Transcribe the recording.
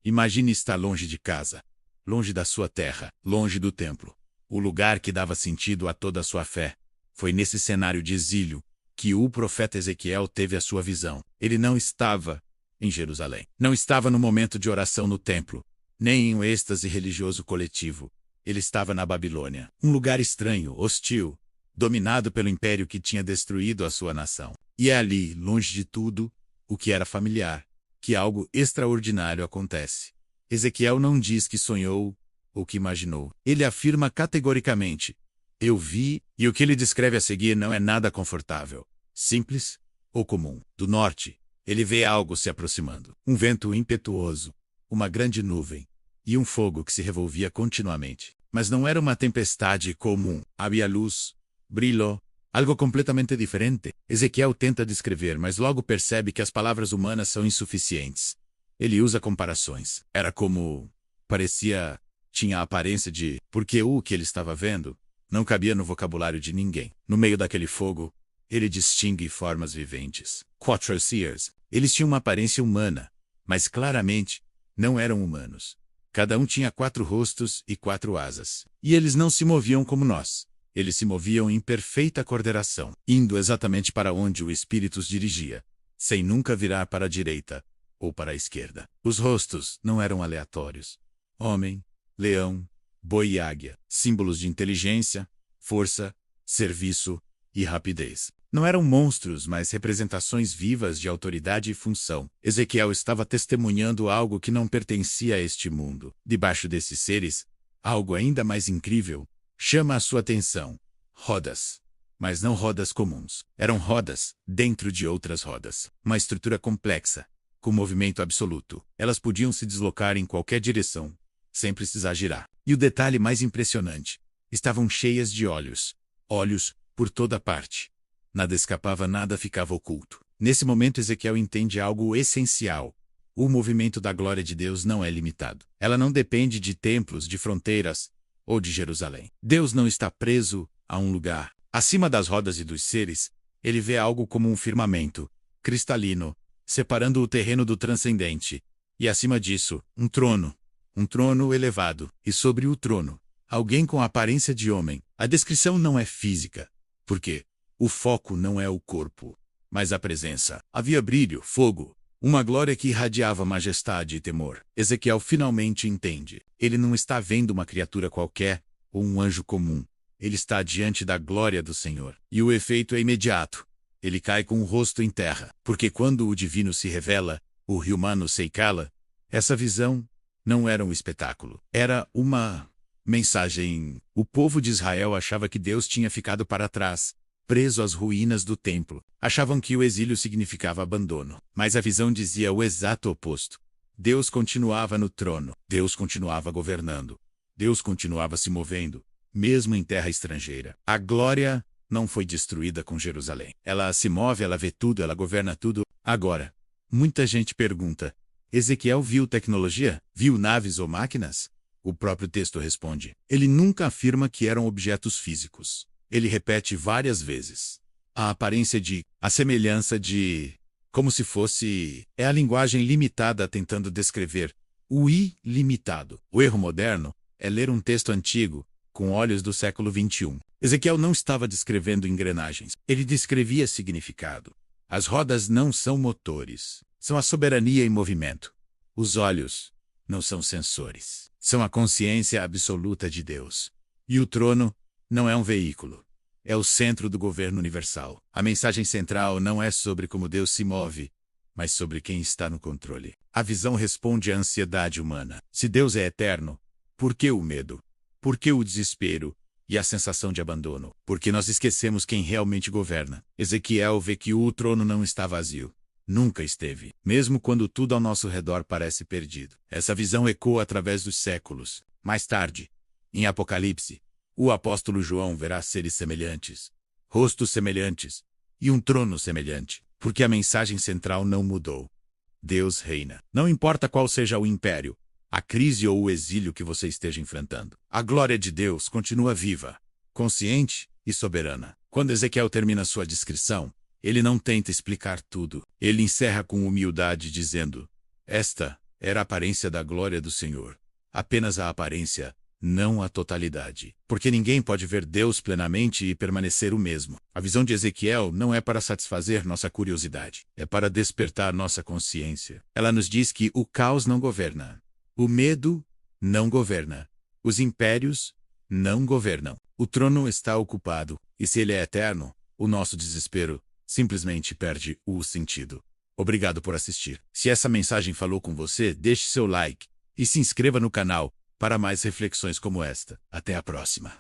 Imagine estar longe de casa, longe da sua terra, longe do templo, o lugar que dava sentido a toda a sua fé. Foi nesse cenário de exílio que o profeta Ezequiel teve a sua visão. Ele não estava em Jerusalém. Não estava no momento de oração no templo, nem em um êxtase religioso coletivo. Ele estava na Babilônia, um lugar estranho, hostil, dominado pelo império que tinha destruído a sua nação. E é ali, longe de tudo o que era familiar, que algo extraordinário acontece. Ezequiel não diz que sonhou ou que imaginou. Ele afirma categoricamente: eu vi, e o que ele descreve a seguir não é nada confortável, simples ou comum. Do norte, ele vê algo se aproximando. Um vento impetuoso, uma grande nuvem e um fogo que se revolvia continuamente. Mas não era uma tempestade comum. Havia luz, brilho, algo completamente diferente. Ezequiel tenta descrever, mas logo percebe que as palavras humanas são insuficientes. Ele usa comparações. Era como... tinha a aparência de... porque o que ele estava vendo não cabia no vocabulário de ninguém. No meio daquele fogo, ele distingue formas viventes. Quattro seers. Eles tinham uma aparência humana, mas claramente não eram humanos. Cada um tinha 4 rostos e 4 asas. E eles não se moviam como nós. Eles se moviam em perfeita coordenação, indo exatamente para onde o Espírito os dirigia, sem nunca virar para a direita ou para a esquerda. Os rostos não eram aleatórios. Homem, leão, boi e águia, símbolos de inteligência, força, serviço e rapidez. Não eram monstros, mas representações vivas de autoridade e função. Ezequiel estava testemunhando algo que não pertencia a este mundo. Debaixo desses seres, algo ainda mais incrível chama a sua atenção. Rodas. Mas não rodas comuns. Eram rodas dentro de outras rodas. Uma estrutura complexa, com movimento absoluto. Elas podiam se deslocar em qualquer direção, sem precisar girar. E o detalhe mais impressionante: estavam cheias de olhos. Olhos por toda parte. Nada escapava, nada ficava oculto. Nesse momento, Ezequiel entende algo essencial. O movimento da glória de Deus não é limitado. Ela não depende de templos, de fronteiras ou de Jerusalém. Deus não está preso a um lugar. Acima das rodas e dos seres, ele vê algo como um firmamento, cristalino, separando o terreno do transcendente. E acima disso, um trono elevado. E sobre o trono, alguém com a aparência de homem. A descrição não é física, porque o foco não é o corpo, mas a presença. Havia brilho, fogo, uma glória que irradiava majestade e temor. Ezequiel finalmente entende. Ele não está vendo uma criatura qualquer ou um anjo comum. Ele está diante da glória do Senhor. E o efeito é imediato. Ele cai com o rosto em terra, porque quando o divino se revela, o rio humano se cala. Essa visão não era um espetáculo. Era uma mensagem. O povo de Israel achava que Deus tinha ficado para trás, preso às ruínas do templo. Achavam que o exílio significava abandono. Mas a visão dizia o exato oposto. Deus continuava no trono. Deus continuava governando. Deus continuava se movendo, mesmo em terra estrangeira. A glória não foi destruída com Jerusalém. Ela se move, ela vê tudo, ela governa tudo. Agora, muita gente pergunta: Ezequiel viu tecnologia? Viu naves ou máquinas? O próprio texto responde. Ele nunca afirma que eram objetos físicos. Ele repete várias vezes. A aparência de, a semelhança de, como se fosse, é a linguagem limitada tentando descrever o ilimitado. O erro moderno é ler um texto antigo, com olhos do século XXI. Ezequiel não estava descrevendo engrenagens. Ele descrevia significado. As rodas não são motores. São a soberania em movimento. Os olhos não são sensores. São a consciência absoluta de Deus. E o trono não é um veículo. É o centro do governo universal. A mensagem central não é sobre como Deus se move, mas sobre quem está no controle. A visão responde à ansiedade humana. Se Deus é eterno, por que o medo? Por que o desespero e a sensação de abandono? Porque nós esquecemos quem realmente governa. Ezequiel vê que o trono não está vazio. Nunca esteve, mesmo quando tudo ao nosso redor parece perdido. Essa visão ecoa através dos séculos. Mais tarde, em Apocalipse, o apóstolo João verá seres semelhantes, rostos semelhantes e um trono semelhante, porque a mensagem central não mudou. Deus reina. Não importa qual seja o império, a crise ou o exílio que você esteja enfrentando. A glória de Deus continua viva, consciente e soberana. Quando Ezequiel termina sua descrição, ele não tenta explicar tudo. Ele encerra com humildade dizendo: esta Era a aparência da glória do Senhor. Apenas a aparência, não a totalidade. Porque ninguém pode ver Deus plenamente e permanecer o mesmo. A visão de Ezequiel não é para satisfazer nossa curiosidade. É para despertar nossa consciência. Ela nos diz que o caos não governa. O medo não governa. Os impérios não governam. O trono está ocupado. E se ele é eterno, o nosso desespero simplesmente perde o sentido. Obrigado por assistir. Se essa mensagem falou com você, deixe seu like e se inscreva no canal para mais reflexões como esta. Até a próxima.